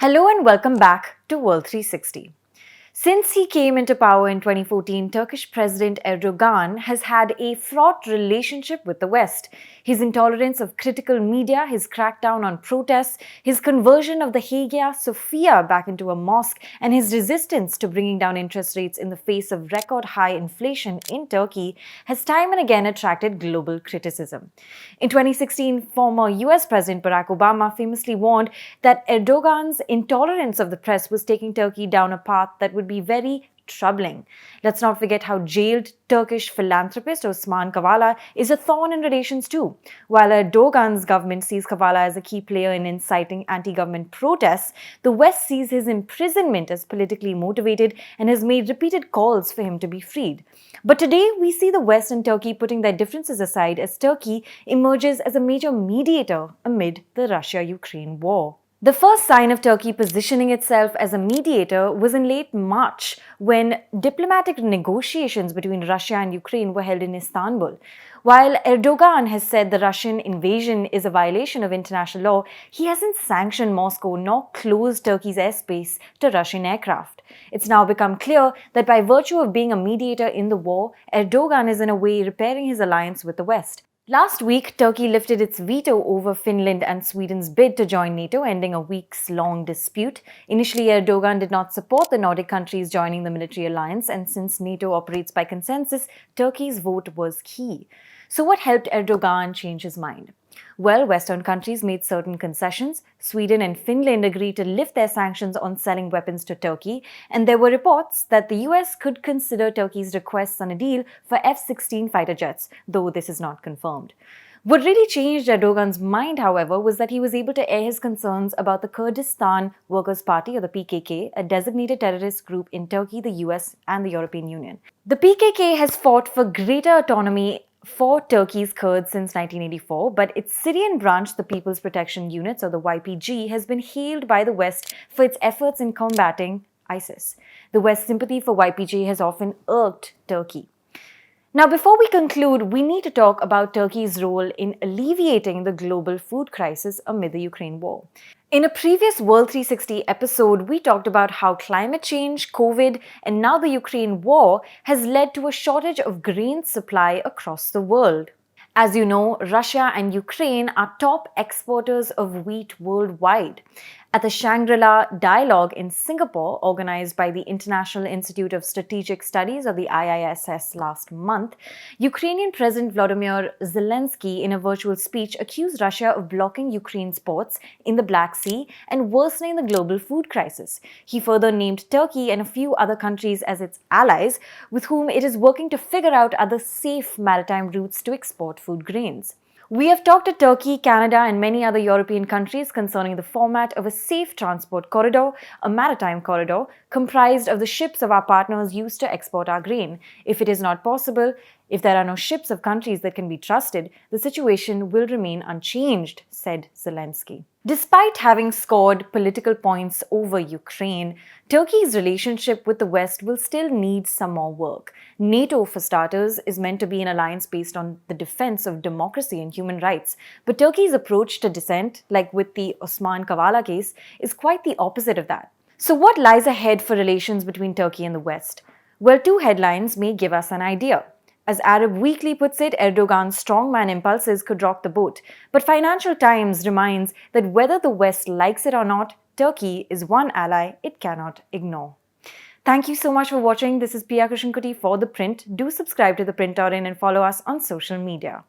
Hello and welcome back to World 360. Since he came into power in 2014, Turkish President Erdogan has had a fraught relationship with the West. His intolerance of critical media, his crackdown on protests, his conversion of the Hagia Sophia back into a mosque, and his resistance to bringing down interest rates in the face of record high inflation in Turkey has time and again attracted global criticism. In 2016, former US President Barack Obama famously warned that Erdogan's intolerance of the press was taking Turkey down a path that would be very troubling. Let's not forget how jailed Turkish philanthropist Osman Kavala is a thorn in relations too. While Erdogan's government sees Kavala as a key player in inciting anti-government protests, the West sees his imprisonment as politically motivated and has made repeated calls for him to be freed. But today, we see the West and Turkey putting their differences aside as Turkey emerges as a major mediator amid the Russia-Ukraine war. The first sign of Turkey positioning itself as a mediator was in late March when diplomatic negotiations between Russia and Ukraine were held in Istanbul. While Erdogan has said the Russian invasion is a violation of international law, he hasn't sanctioned Moscow nor closed Turkey's airspace to Russian aircraft. It's now become clear that by virtue of being a mediator in the war, Erdogan is in a way repairing his alliance with the West. Last week, Turkey lifted its veto over Finland and Sweden's bid to join NATO, ending a weeks-long dispute. Initially, Erdogan did not support the Nordic countries joining the military alliance, and since NATO operates by consensus, Turkey's vote was key. So what helped Erdogan change his mind? Well, Western countries made certain concessions. Sweden and Finland agreed to lift their sanctions on selling weapons to Turkey, and there were reports that the US could consider Turkey's requests on a deal for F-16 fighter jets, though this is not confirmed. What really changed Erdogan's mind, however, was that he was able to air his concerns about the Kurdistan Workers' Party, or the PKK, a designated terrorist group in Turkey, the US, and the European Union. The PKK has fought for greater autonomy for Turkey's Kurds since 1984, but its Syrian branch, the People's Protection Units, or the YPG, has been hailed by the West for its efforts in combating ISIS. The West's sympathy for YPG has often irked Turkey. Now, before we conclude, we need to talk about Turkey's role in alleviating the global food crisis amid the Ukraine war. In a previous World 360 episode, we talked about how climate change, COVID, and now the Ukraine war has led to a shortage of grain supply across the world. As you know, Russia and Ukraine are top exporters of wheat worldwide. At the Shangri-La Dialogue in Singapore, organized by the International Institute of Strategic Studies, or the IISS, last month, Ukrainian President Volodymyr Zelensky, in a virtual speech, accused Russia of blocking Ukraine's ports in the Black Sea and worsening the global food crisis. He further named Turkey and a few other countries as its allies, with whom it is working to figure out other safe maritime routes to export food grains. We have talked to Turkey, Canada, and many other European countries concerning the format of a safe transport corridor, a maritime corridor, comprised of the ships of our partners used to export our grain. If it is not possible, if there are no ships of countries that can be trusted, the situation will remain unchanged, said Zelensky. Despite having scored political points over Ukraine, Turkey's relationship with the West will still need some more work. NATO, for starters, is meant to be an alliance based on the defense of democracy and human rights. But Turkey's approach to dissent, like with the Osman Kavala case, is quite the opposite of that. So what lies ahead for relations between Turkey and the West? Well, two headlines may give us an idea. As Arab Weekly puts it, Erdogan's strongman impulses could rock the boat. But Financial Times reminds that whether the West likes it or not, Turkey is one ally it cannot ignore. Thank you so much for watching. This is Pia Krishnankutty for ThePrint. Do subscribe to ThePrint and follow us on social media.